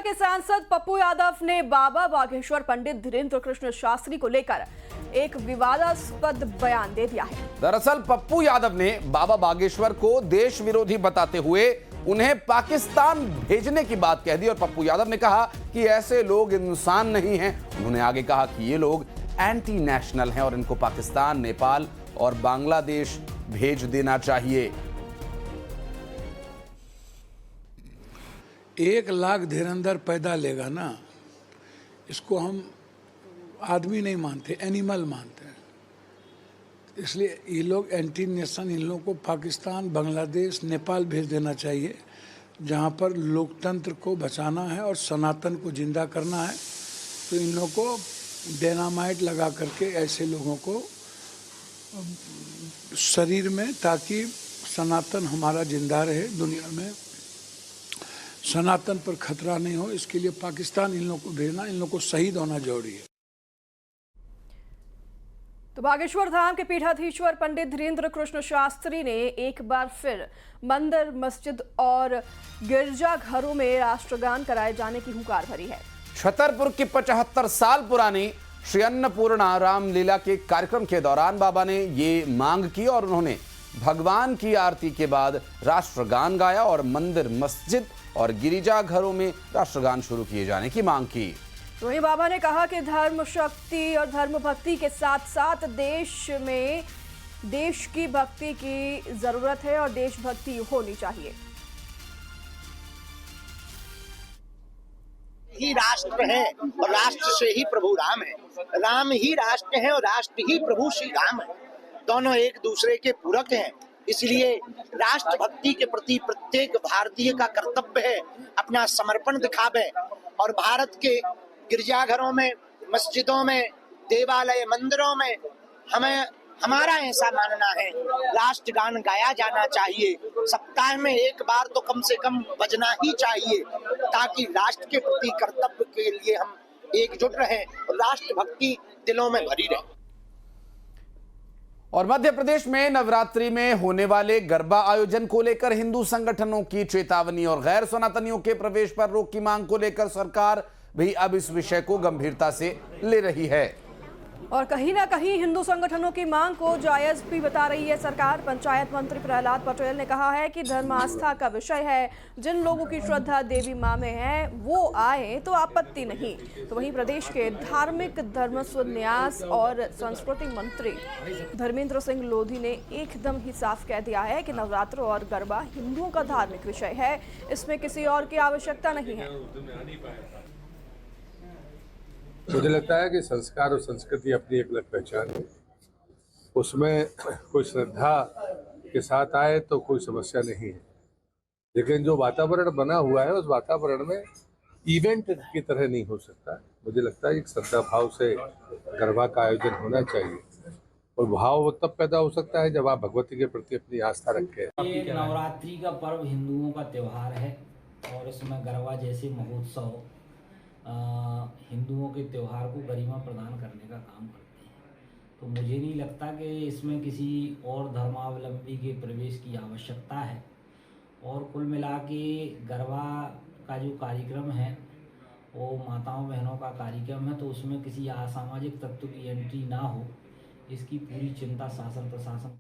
के सांसद पप्पू यादव ने बाबा बागेश्वर पंडित धीरेन्द्र कृष्ण शास्त्री को लेकर एक विवादास्पद बयान दे दिया है। दरअसल पप्पू यादव ने बाबा बागेश्वर को देश विरोधी बताते हुए उन्हें पाकिस्तान भेजने की बात कह दी और पप्पू यादव ने कहा कि ऐसे लोग इंसान नहीं हैं। उन्होंने आगे कहा कि ये लोग एंटी नेशनल हैं और इनको पाकिस्तान, नेपाल और बांग्लादेश भेज देना चाहिए। 1 लाख धीरेन्द्र पैदा लेगा ना, इसको हम आदमी नहीं मानते, एनिमल मानते हैं। इसलिए ये लोग एंटी नेशन, इन लोगों को पाकिस्तान, बांग्लादेश, नेपाल भेज देना चाहिए, जहाँ पर लोकतंत्र को बचाना है और सनातन को जिंदा करना है। तो इन लोगों को डायनामाइट लगा करके ऐसे लोगों को शरीर में, ताकि सनातन हमारा जिंदा रहे, दुनिया में सनातन पर खतरा नहीं हो, इसके लिए पाकिस्तान इन लोगों को भेजना, इन लोगों को शहीद होना जरूरी है। तो बागेश्वर धाम के पीठाधीश्वर पंडित धीरेन्द्र कृष्ण शास्त्री ने एक बार फिर मंदिर, मस्जिद और गिरजाघरों में राष्ट्रगान कराए जाने की हुंकार भरी है। छतरपुर की 75 साल पुरानी श्री अन्नपूर्णा रामलीला के कार्यक्रम के दौरान बाबा ने ये मांग की और उन्होंने भगवान की आरती के बाद राष्ट्रगान गाया और मंदिर, मस्जिद और गिरिजाघरों में राष्ट्रगान शुरू किए जाने की मांग की। वहीं बाबा ने कहा कि धर्म शक्ति और धर्म भक्ति के साथ साथ देश में देश की भक्ति की जरूरत है और देशभक्ति होनी चाहिए। ही राष्ट्र है और राष्ट्र से ही प्रभु राम है। राम ही राष्ट्र है और राष्ट्र ही प्रभु श्री राम है। दोनों एक दूसरे के पूरक हैं। इसलिए राष्ट्रभक्ति के प्रति प्रत्येक भारतीय का कर्तव्य है अपना समर्पण दिखावे और भारत के गिरजाघरों में, मस्जिदों में, देवालय, मंदिरों में हमारा ऐसा मानना है राष्ट्रगान गाया जाना चाहिए। सप्ताह में एक बार तो कम से कम बजना ही चाहिए, ताकि राष्ट्र के प्रति कर्तव्य के लिए हम एकजुट रहें और राष्ट्रभक्ति दिलों में भरी रहे। और मध्य प्रदेश में नवरात्रि में होने वाले गरबा आयोजन को लेकर हिंदू संगठनों की चेतावनी और गैर सनातनियों के प्रवेश पर रोक की मांग को लेकर सरकार भी अब इस विषय को गंभीरता से ले रही है और कहीं ना कहीं हिंदू संगठनों की मांग को जायज भी बता रही है सरकार। पंचायत मंत्री प्रहलाद पटेल ने कहा है कि धर्म आस्था का विषय है, जिन लोगों की श्रद्धा देवी मां में है वो आए तो आपत्ति नहीं। तो वहीं प्रदेश के धार्मिक, धर्मस्व, न्यास और संस्कृति मंत्री धर्मेंद्र सिंह लोधी ने एकदम ही साफ कह दिया है कि नवरात्र और गरबा हिंदुओं का धार्मिक विषय है, इसमें किसी और की आवश्यकता नहीं है। मुझे लगता है कि संस्कार और संस्कृति अपनी एक अलग पहचान है, उसमें कोई श्रद्धा के साथ आए तो कोई समस्या नहीं है, लेकिन जो वातावरण बना हुआ है उस वातावरण में इवेंट की तरह नहीं हो सकता। मुझे लगता है एक श्रद्धा भाव से गरबा का आयोजन होना चाहिए और भाव तब पैदा हो सकता है जब आप भगवती के प्रति अपनी आस्था रखें। ये नवरात्रि का पर्व हिंदुओं का त्यौहार है और इसमें गरबा जैसे महोत्सव हिंदुओं के त्यौहार को गरिमा प्रदान करने का काम करते हैं। तो मुझे नहीं लगता कि इसमें किसी और धर्मावलंबी के प्रवेश की आवश्यकता है। और कुल मिला के गरबा का जो कार्यक्रम है वो माताओं बहनों का कार्यक्रम है, तो उसमें किसी असामाजिक तत्व की एंट्री ना हो, इसकी पूरी चिंता शासन प्रशासन